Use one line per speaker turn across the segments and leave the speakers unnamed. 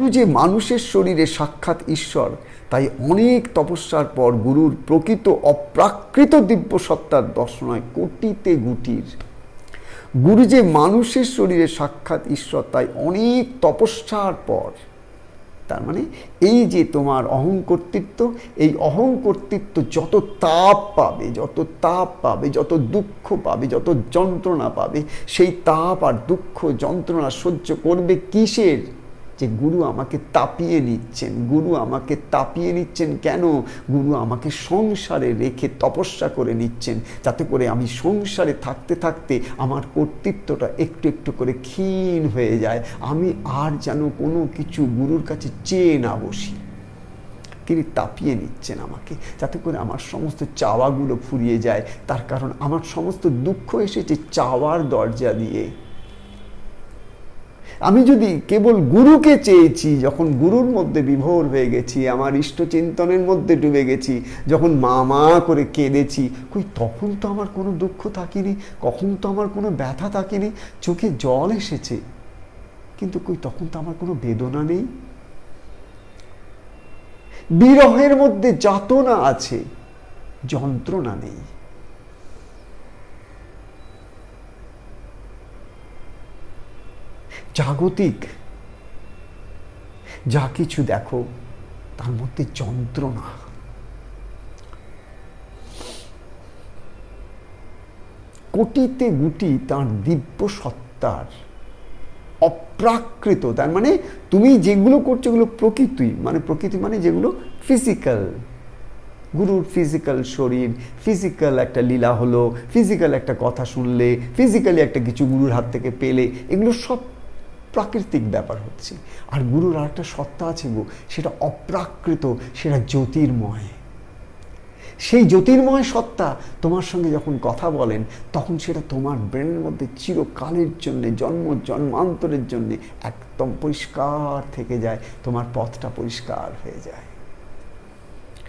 গুরু যে মানুষের শরীরে সাক্ষাৎ ঈশ্বর, তাই অনেক তপস্যার পর গুরুর প্রকৃত অপ্রাকৃত দিব্য সত্তার দর্শন হয় কোটিতে গুটির। গুরু যে মানুষের শরীরে সাক্ষাৎ ঈশ্বর, তাই অনেক তপস্যার পর, তার মানে এই যে তোমার অহংকর্তৃত্ব, এই অহংকর্তৃত্ব যত তাপ পাবে, যত তাপ পাবে, যত দুঃখ পাবে, যত যন্ত্রণা পাবে, সেই তাপ আর দুঃখ যন্ত্রণা সহ্য করবে কিসের? যে গুরু আমাকে তাপিয়ে নিচ্ছেন। গুরু আমাকে তাপিয়ে নিচ্ছেন কেন? গুরু আমাকে সংসারে রেখে তপস্যা করে নিচ্ছেন, যাতে করে আমি সংসারে থাকতে থাকতে আমার কর্তৃত্বটা একটু একটু করে ক্ষীণ হয়ে যায়। আমি আর যেন কোনো কিছু গুরুর কাছে চেয়ে না বসি। তিনি তাপিয়ে নিচ্ছেন আমাকে, যাতে করে আমার সমস্ত চাওয়াগুলো ফুরিয়ে যায়। তার কারণ আমার সমস্ত দুঃখ এসেছে চাওয়ার দরজা দিয়ে। আমি যদি কেবল গুরুকে চেয়েছি, যখন গুরুর মধ্যে বিভোর হয়ে গেছি, আমার ইষ্টচিন্তনের মধ্যে ডুবে গেছি, যখন মা মা করে কেঁদেছি, তখন তো আমার কোনো দুঃখ থাকেনি, কখন তো আমার কোনো ব্যথা থাকেনি, চোখে জল এসেছে, কিন্তু তখন তো আমার কোনো বেদনা নেই। বিরহের মধ্যে যাতনা আছে, যন্ত্রণা নেই। জাগতিক যা কিছু দেখো, তার মধ্যে যন্ত্রণা। কোটিতে গুটি তার দিব্য সত্তার অপ্রাকৃত। তার মানে তুমি যেগুলো করছো এগুলো প্রকৃতি, প্রকৃতি মানে যেগুলো ফিজিক্যাল। গুরুর ফিজিক্যাল শরীর, ফিজিক্যাল একটা লীলা হলো, ফিজিক্যাল একটা কথা শুনলে, ফিজিক্যালি একটা কিছু গুরুর হাত থেকে পেলে, এগুলো সব প্রাকৃতিক ব্যাপার হচ্ছে। আর গুরুর আর একটা সত্তা আছে গো, সেটা অপ্রাকৃত, সেটা জ্যোতির্ময়। সেই জ্যোতির্ময় সত্তা তোমার সঙ্গে যখন কথা বলেন, তখন সেটা তোমার ব্রেনের মধ্যে চিরকালের জন্যে, জন্ম জন্মান্তরের জন্যে একদম পরিষ্কার থেকে যায়, তোমার পথটা পরিষ্কার হয়ে যায়।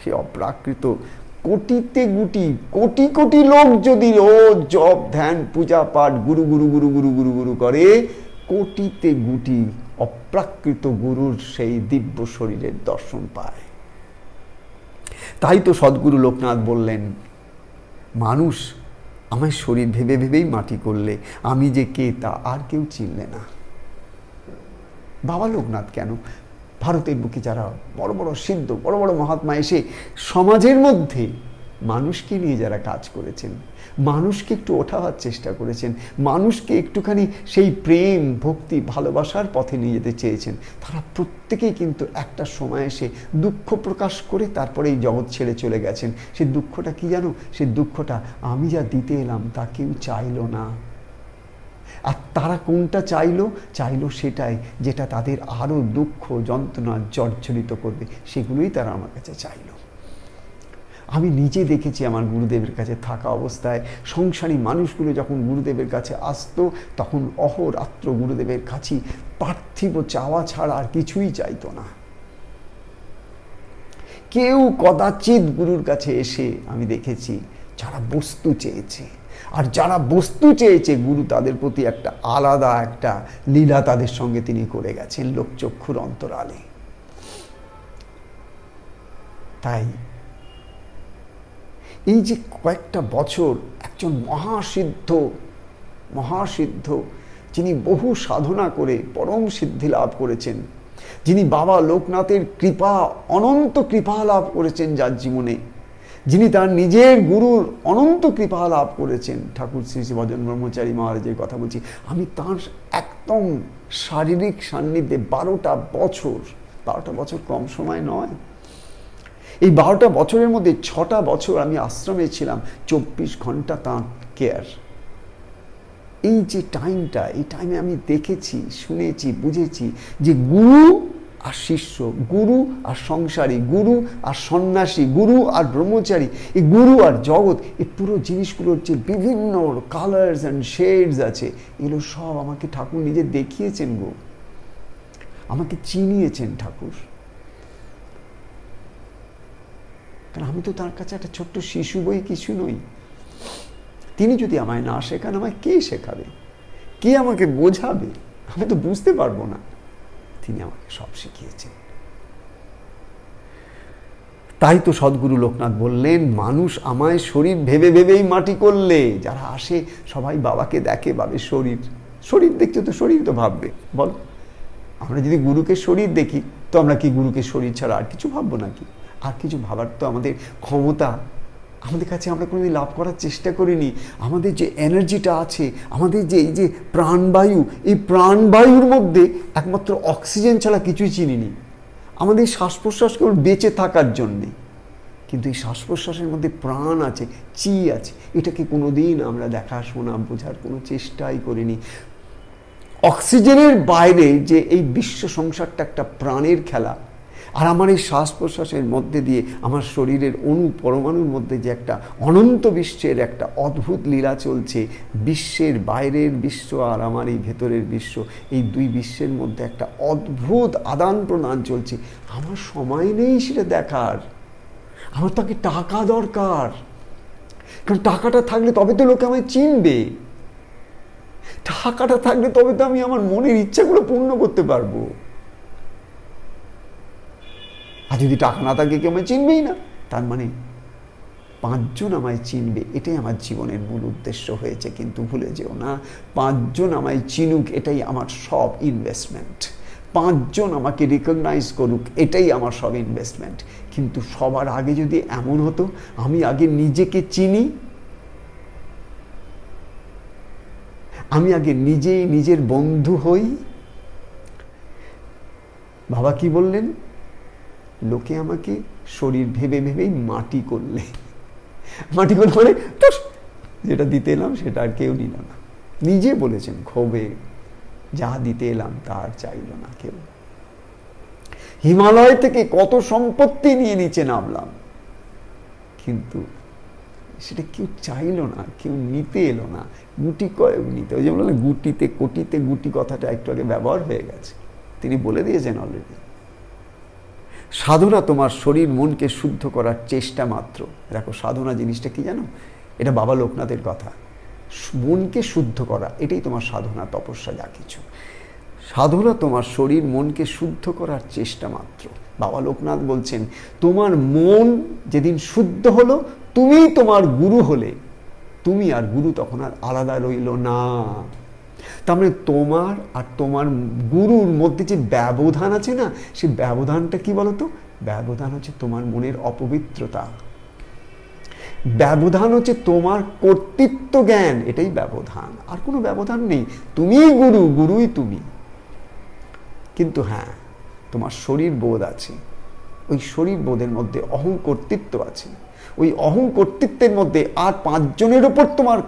সে অপ্রাকৃত কোটিতে গুটি, কোটি কোটি লোক যদি রোজ জপ ধ্যান পূজা পাঠ গুরু গুরু গুরু গুরু গুরু গুরু করে, কোটিতে গুটি অপ্রাকৃত গুরুর সেই দিব্য শরীরের দর্শন পায়। তাই তো সদ্গুরু লোকনাথ বললেন, মানুষ আমায় শরীর ভেবে ভেবেই মাটি করলে, আমি যে কে তা আর কেউ চিনলে না। বাবা লোকনাথ কেন, ভারতের বুকে যারা বড় বড় সিদ্ধ, বড় বড় মহাত্মা এসে সমাজের মধ্যে মানুষকে নিয়ে যারা কাজ করেছেন, মানুষকে একটু ওঠাবার চেষ্টা করেছেন, মানুষকে একটুখানি সেই প্রেম ভক্তি ভালোবাসার পথে নিয়ে যেতে চেয়েছেন, তারা প্রত্যেকেই কিন্তু একটা সময় এসে দুঃখ প্রকাশ করে তারপরে এই জগৎ ছেড়ে চলে গেছেন। সেই দুঃখটা কি জানো? সেই দুঃখটা আমি যা দিতে এলাম তা কেউ চাইল না। আর তারা কোনটা চাইলো সেটাই, যেটা তাদের আরো দুঃখ যন্ত্রণা জর্জরিত করবে, সেগুলোই তারা আমার কাছে চাইলো। আমি নিজে দেখেছি আমার গুরুদেবের কাছে থাকা অবস্থায় সংসারী মানুষগুলো যখন গুরুদেবের কাছে আসতো, তখন অহোরাত্র গুরুদেবের কাছে পার্থিব চাওয়া ছাড়া আর কিছুই চাইতো না। কেউ কদাচিৎ গুরুর কাছে এসে আমি দেখেছি যারা বস্তু চেয়েছে, আর যারা বস্তু চেয়েছে গুরু তাদের প্রতি একটা আলাদা একটা লীলা তাদের সঙ্গে তিনি করে গেছেন লোকচক্ষুর অন্তরালে। তাই এই যে কয়েকটা বছর একজন মহাসিদ্ধ যিনি বহু সাধনা করে পরম সিদ্ধি লাভ করেছেন, যিনি বাবা লোকনাথের কৃপা, অনন্ত কৃপা লাভ করেছেন যার জীবনে, যিনি তার নিজের গুরুর অনন্ত কৃপা লাভ করেছেন, ঠাকুর শ্রী শ্রী ভজন ব্রহ্মচারী মহারাজের কথা বলছি আমি, তার একদম শারীরিক সান্নিধ্যে 12টা বছর কম সময় নয়। এই 12টা বছরের মধ্যে 6টা বছর আমি আশ্রমে ছিলাম, 24 ঘন্টা তাঁর কেয়ার। এই যে টাইমটা, এই টাইমে আমি দেখেছি, শুনেছি, বুঝেছি যে গুরু আর শিষ্য, গুরু আর সংসারী, গুরু আর সন্ন্যাসী, গুরু আর ব্রহ্মচারী, এই গুরু আর জগৎ, এই পুরো জিনিসগুলোর যে বিভিন্ন কালার্স অ্যান্ড শেডস আছে, এগুলো সব আমাকে ঠাকুর নিজে দেখিয়েছেন গো, আমাকে চিনিয়েছেন ঠাকুর। কারণ আমি তো তার কাছে একটা ছোট্ট শিশু বই কিছু নই। তিনি যদি আমায় না শেখান, আমায় কে শেখাবে? কে আমাকে বোঝাবে? আমি তো বুঝতে পারবো না। তিনি আমাকে সব শিখিয়েছেন। তাই তো সদ্গুরু লোকনাথ বললেন, মানুষ আমায় শরীর ভেবে ভেবেই মাটি করলে। যারা আসে সবাই বাবাকে দেখে, ভাবে শরীর। শরীর দেখছে তো শরীর তো ভাববে, বল। আমরা যদি গুরুকে শরীর দেখি, তো আমরা কি গুরুকে শরীর ছাড়া আর কিছু ভাববো নাকি? আর কিছু ভাবার তো আমাদের ক্ষমতা আমাদের কাছে আমরা কোনোদিন লাভ করার চেষ্টা করিনি। আমাদের যে এনার্জিটা আছে, আমাদের যে এই যে প্রাণবায়ু, এই প্রাণবায়ুর মধ্যে একমাত্র অক্সিজেন ছাড়া কিছুই চিনিনি। আমাদের শ্বাস প্রশ্বাস কেবল বেঁচে থাকার জন্যে, কিন্তু এই শ্বাস প্রশ্বাসের মধ্যে প্রাণ আছে, চি আছে। এটাকে কোনোদিন আমরা দেখাশোনা বোঝার কোনো চেষ্টাই করিনি। অক্সিজেনের বাইরে যে এই বিশ্ব সংসারটা একটা প্রাণের খেলা, আর আমার এই শ্বাস প্রশ্বাসের মধ্যে দিয়ে আমার শরীরের অণু পরমাণুর মধ্যে যে একটা অনন্ত বিশ্বের একটা অদ্ভুত লীলা চলছে, বিশ্বের বাইরের বিশ্ব আর আমার এই ভেতরের বিশ্ব, এই দুই বিশ্বের মধ্যে একটা অদ্ভুত আদান প্রদান চলছে। আমার সময় নেই সেটা দেখার। আমার তাকে টাকা দরকার, কারণ টাকাটা থাকলে তবে তো লোকে আমায় চিনবে। টাকাটা থাকলে তবে তো আমি আমার মনের ইচ্ছাগুলো পূর্ণ করতে পারবো। আর যদি টাকা না থাকে কেউ আমায় চিনবেই না, তার মানে 5 জন আমায় চিনবে, এটাই আমার জীবনের মূল উদ্দেশ্য হয়েছে। কিন্তু ভুলে যেও না, 5 জন আমায় চিনুক, এটাই আমার সব ইনভেস্টমেন্ট। 5 জন আমাকে রিকগনাইজ করুক, এটাই আমার সব ইনভেস্টমেন্ট। কিন্তু সবার আগে যদি এমন হতো, আমি আগে নিজেকে চিনি, আমি আগে নিজেই নিজের বন্ধু হই। বাবা কি বললেন? লোকে আমাকে শরীর ভেবে ভেবেই মাটি করলে। মাটি করলে মানে যেটা দিতে এলাম সেটা আর কেউ নিল না। নিজে বলেছেন ক্ষোভে, যা দিতে এলাম তা আর চাইল না কেউ। হিমালয় থেকে কত সম্পত্তি নিয়ে নিচে নামলাম, কিন্তু সেটা কেউ চাইল না, কেউ নিতে এলো না। গুটি কয়েক নিতে, ওই যে বললেন গুটিতে কোটিতে গুটি, কথাটা একটু আগে ব্যবহার হয়ে গেছে, তিনি বলে দিয়েছেন অলরেডি। সাধনা তোমার শরীর মনকে শুদ্ধ করার চেষ্টা মাত্র। দেখো সাধনা জিনিসটা কি জানো? এটা বাবা লোকনাথের কথা। মনকে শুদ্ধ করা, এটাই তোমার সাধনা, তপস্যা, যা কিছু। সাধনা তোমার শরীর মনকে শুদ্ধ করার চেষ্টা মাত্র। বাবা লোকনাথ বলছেন, তোমার মন যেদিন শুদ্ধ হলো, তুমি তোমার গুরু হলে। তুমি আর গুরু তখন আর আলাদা রইল না। তার মানে তোমার আর তোমার গুরুর মধ্যে যে ব্যবধান আছে না, সেই ব্যবধানটা কি বলতো? ব্যবধান হচ্ছে তোমার মনের অপবিত্রতা, ব্যবধান হচ্ছে তোমার কর্তৃত্ব জ্ঞান, এটাই ব্যবধান, আর কোনো ব্যবধান নেই। তুমিই গুরু, গুরুই তুমি। কিন্তু হ্যাঁ, তোমার শরীর বোধ আছে, ওই শরীর বোধের মধ্যে অহং কর্তৃত্ব আছে। ওই অহং কর্তৃত্বের মধ্যে আর 5 জনের ওপর তোমার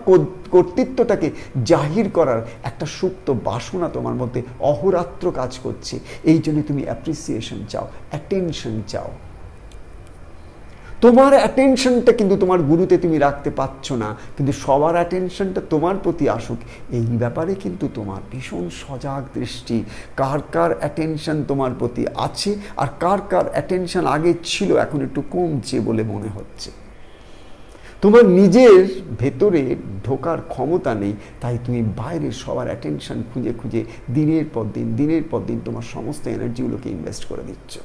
কর্তৃত্বটাকে জাহির করার একটা সুপ্ত বাসনা তোমার মধ্যে অহোরাত্র কাজ করছে। এই জন্য তুমি অ্যাপ্রিসিয়েশন চাও, অ্যাটেনশন চাও। তোমার অ্যাটেনশনটা কিন্তু তোমার গুরুতে তুমি রাখতে পারছো না, কিন্তু সবার অ্যাটেনশনটা তোমার প্রতি আসুক, এই ব্যাপারে কিন্তু তোমার ভীষণ সজাগ দৃষ্টি। কার কার অ্যাটেনশন তোমার প্রতি আছে, আর কার কার অ্যাটেনশন আগে ছিল এখন একটু কমছে বলে মনে হচ্ছে। তোমার নিজের ভেতরে ঢোকার ক্ষমতা নেই, তাই তুমি বাইরের সবার অ্যাটেনশন খুঁজে খুঁজে দিনের পর দিন তোমার সমস্ত এনার্জিগুলোকে ইনভেস্ট করে দিচ্ছ।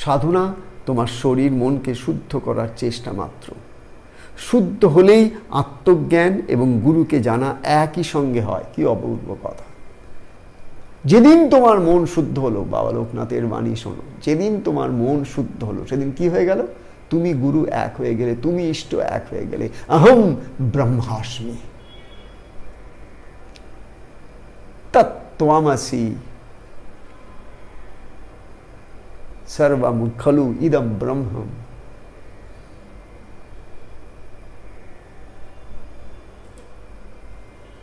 সাধনা তোমার শরীর মনকে শুদ্ধ করার চেষ্টা মাত্র। শুদ্ধ হলেই আত্মজ্ঞান এবং গুরুকে জানা একই সঙ্গে হয়। কি অপূর্ব কথা! যেদিন তোমার মন শুদ্ধ হলো, বাবা লোকনাথের বাণী শোনো, যেদিন তোমার মন শুদ্ধ হলো, সেদিন কি হয়ে গেল? তুমি গুরু এক হয়ে গেলে, তুমি ইষ্ট এক হয়ে গেলে। অহম ব্রহ্মাস্মি তত্ত্বমসি সর্বম খলু ইদম ব্রহ্মম।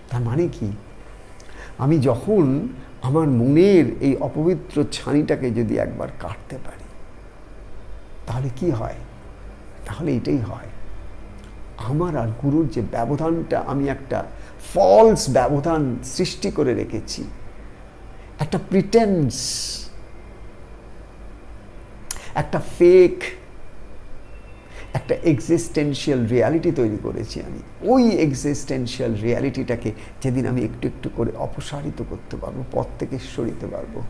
তার মানে কি? আমি যখন আমার মনের এই অপবিত্র ছানিটাকে যদি একবার কাটতে পারি, তাহলে কি হয়? তাহলে এটাই হয়, আমার আর গুরুর যে ব্যবধানটা, আমি একটা ফলস ব্যবধান সৃষ্টি করে রেখেছি, একটা প্রিটেন্স, একটা ফেক, একটা এক্সিস্টেন্সিয়াল রিয়ালিটি তৈরি করেছি আমি। ওই এক্সিস্টেন্সিয়াল রিয়ালিটিটাকে যেদিন আমি একটু একটু করে অপসারিত করতে পারবো, পথ থেকে সরিতে পারবো,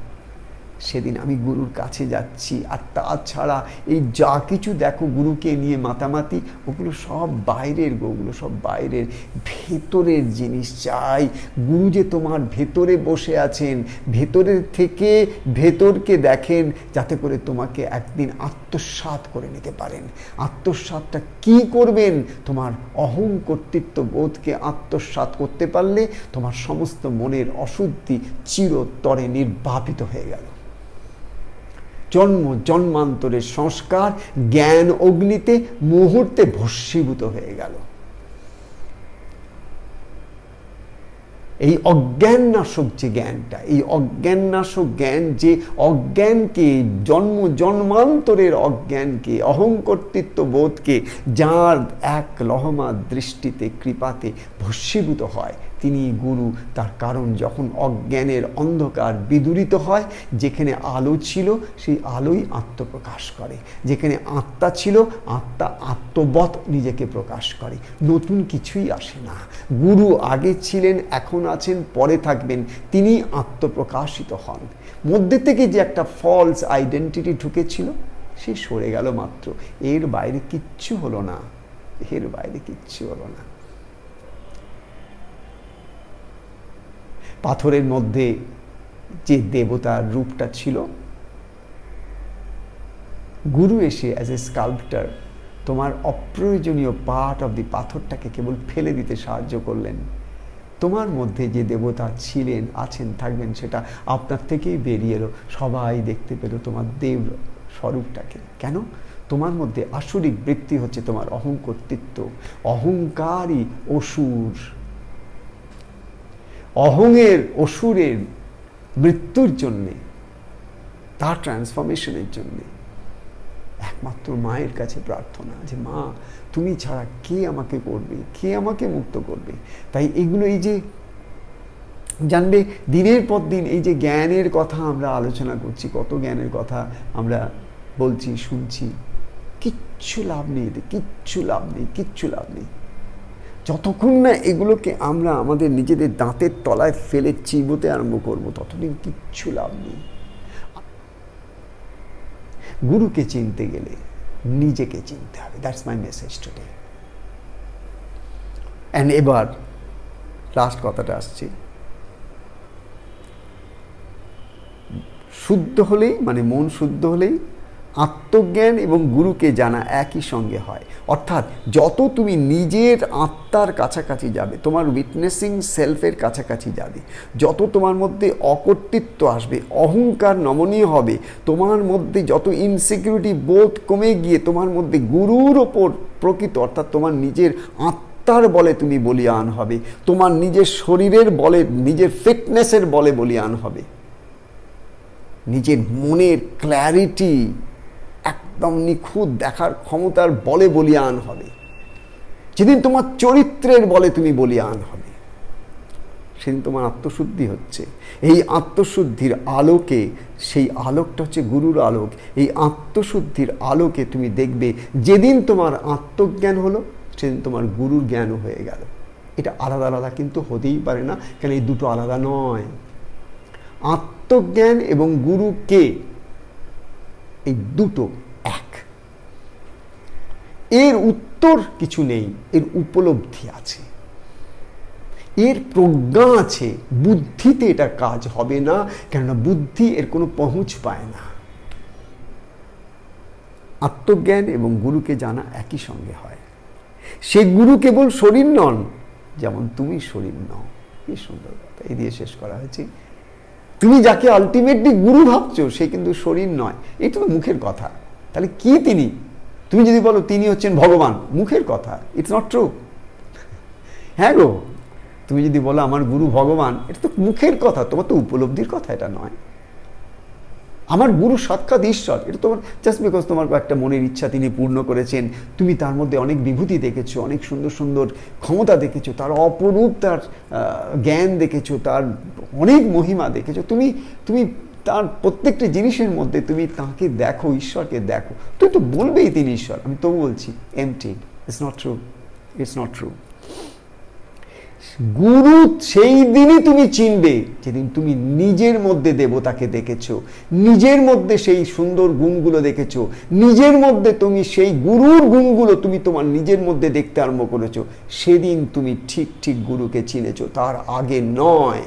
সেদিন আমি গুরুর কাছে যাচ্ছি। আর তাছাড়া এই যা কিছু দেখো গুরুকে নিয়ে মাতামাতি, ওগুলো সব বাইরের, ওগুলো সব বাইরের। ভেতরের জিনিস চাই। গুরু যে তোমার ভেতরে বসে আছেন, ভেতরের থেকে ভেতরকে দেখেন, যাতে করে তোমাকে একদিন আত্মসাৎ করে নিতে পারেন। আত্মসাৎটা কি করবেন? তোমার অহং কর্তৃত্ব বোধকে আত্মসাৎ করতে পারলে তোমার সমস্ত মনের অশুদ্ধি চিরতরে নির্বাপিত হয়ে গেল। জন্ম জন্মান্তরের সংস্কার জ্ঞান অগ্নিতে মুহূর্তে ভস্মীভূত হয়ে গেল। এই অজ্ঞাননাশক যে জ্ঞানটা, এই অজ্ঞাননাশক জ্ঞান যে অজ্ঞানকে, জন্ম জন্মান্তরের অজ্ঞানকে, অহংকর্তৃত্ব বোধকে যার এক লহমা দৃষ্টিতে কৃপাতে ভস্মীভূত হয়, তিনি গুরু। তার কারণ যখন অজ্ঞানের অন্ধকার বিদূরিত হয়, যেখানে আলো ছিল সেই আলোই আত্মপ্রকাশ করে। যেখানে আত্মা ছিল, আত্মা আত্মবৎ নিজেকে প্রকাশ করে। নতুন কিছুই আসে না। গুরু আগে ছিলেন, এখন আছেন, পরে থাকবেন। তিনি আত্মপ্রকাশিত হন। মধ্যে থেকে যে একটা ফলস আইডেন্টিটি ঢুকেছিল, সে সরে গেল মাত্র। এর বাইরে কিচ্ছু হলো না, এর বাইরে কিচ্ছু হলো না। পাথরের মধ্যে যে দেবতার রূপটা ছিল, গুরু এসে অ্যাজ এ স্কাল্পটার তোমার অপ্রয়োজনীয় পার্ট অফ দি পাথরটাকে কেবল ফেলে দিতে সাহায্য করলেন। তোমার মধ্যে যে দেবতা ছিলেন, আছেন, থাকবেন, সেটা আপনার থেকেই বেরিয়ে এলো। সবাই দেখতে পেল তোমার দেব স্বরূপটাকে। কেন? তোমার মধ্যে আসরিক বৃত্তি হচ্ছে তোমার অহংকর্তৃত্ব। অহংকারী অসুর, অহংয়ের অসুরের মৃত্যুর জন্যে, তার ট্রান্সফরমেশনের জন্যে একমাত্র মায়ের কাছে প্রার্থনা যে মা, তুমি ছাড়া কে আমাকে করবে, কে আমাকে মুক্ত করবে। তাই এগুলো, এই যে জানবে, দিনের পর দিন এই যে জ্ঞানের কথা আমরা আলোচনা করছি, কত জ্ঞানের কথা আমরা বলছি, শুনছি, কিচ্ছু লাভ নেই এতে, কিচ্ছু লাভ নেই, কিচ্ছু লাভ নেই। যতক্ষণ না এগুলোকে আমরা আমাদের নিজেদের দাঁতের তলায় ফেলে চিবোতে আরম্ভ করবো, ততদিন কিচ্ছু লাভ নেই। গুরুকে চিনতে গেলে নিজেকে চিনতে হবে। That's my message today. And এবার লাস্ট কথাটা আসছে। শুদ্ধ হলেই, মানে মন শুদ্ধ হলেই আত্মজ্ঞান এবং গুরুকে জানা একই সঙ্গে হয়। অর্থাৎ যত তুমি নিজের আত্মার কাছাকাছি যাবে, তোমার উইটনেসিং সেলফের কাছাকাছি যাবে, যত তোমার মধ্যে অকর্তৃত্ব আসবে, অহংকার নমনীয় হবে, তোমার মধ্যে যত ইনসিকিউরিটি বোধ কমে গিয়ে তোমার মধ্যে গুরুর ওপর প্রকৃত, অর্থাৎ তোমার নিজের আত্মার বলে তুমি বলীয়ান হবে, তোমার নিজের শরীরের বলে, নিজের ফিটনেসের বলে বলীয়ান হবে, নিজের মনের ক্ল্যারিটি, একদম নিখুঁত দেখার ক্ষমতার বলে বলীয়ান হবে, যেদিন তোমার চরিত্রের বলে তুমি বলীয়ান হবে, সেদিন তোমার আত্মশুদ্ধি হচ্ছে। এই আত্মশুদ্ধির আলোকে, সেই আলোকটা হচ্ছে গুরুর আলোক, এই আত্মশুদ্ধির আলোকে তুমি দেখবে যেদিন তোমার আত্মজ্ঞান হলো, সেদিন তোমার গুরুর জ্ঞানও হয়ে গেল। এটা আলাদা আলাদা কিন্তু হতেই পারে না, কেন এই দুটো আলাদা নয়। আত্মজ্ঞান এবং গুরুকে, এই দুটো এক। এর উত্তর কিছু নেই, এর উপলব্ধি আছে, এর প্রজ্ঞা আছে। বুদ্ধিতে এটা কাজ হবে না, কেননা বুদ্ধি এর কোনো পৌঁছ পায় না। আত্মজ্ঞান এবং গুরুকে জানা একই সঙ্গে হয়। সে গুরু কেবল শরীর নন, যেমন তুমি শরীর নও। কি সুন্দর কথা, এই দিয়ে শেষ করা হয়েছে। তুমি যাকে আলটিমেটলি গুরু ভাবছো, সে কিন্তু শরীর নয়। এটা তো মুখের কথা। তাহলে কি তিনি? তুমি যদি বলো তিনি হচ্ছেন ভগবান, মুখের কথা, ইটস নট ট্রু। হ্যাঁ গো, তুমি যদি বলো আমার গুরু ভগবান, এটা তো মুখের কথা, তোমার তো উপলব্ধির কথা এটা নয়। আমার গুরু সাক্ষাৎ ঈশ্বর, এটা তোমার জাস্ট বিকজ তোমার একটা মনের ইচ্ছা তিনি পূর্ণ করেছেন, তুমি তার মধ্যে অনেক বিভূতি দেখেছো, অনেক সুন্দর সুন্দর ক্ষমতা দেখেছো, তার অপরূপ তার জ্ঞান দেখেছো, তার অনেক মহিমা দেখেছো, তুমি তুমি তার প্রত্যেকটা জিনিসের মধ্যে তুমি তাকে দেখো, ঈশ্বরকে দেখো, তুই তো বলবেই তিনি ঈশ্বর। আমি তো বলছি MT, it's not true, it's not true. গুরু সেই দিনই তুমি চিনবে যেদিন তুমি নিজের মধ্যে দেবতাকে দেখেছো, নিজের মধ্যে সেই সুন্দর গুণগুলো দেখেছো, নিজের মধ্যে তুমি সেই গুরুর গুণগুলো তুমি তোমার নিজের মধ্যে দেখতে আরম্ভ করেছো, সেদিন তুমি ঠিক ঠিক গুরুকে চিনেছো, তার আগে নয়।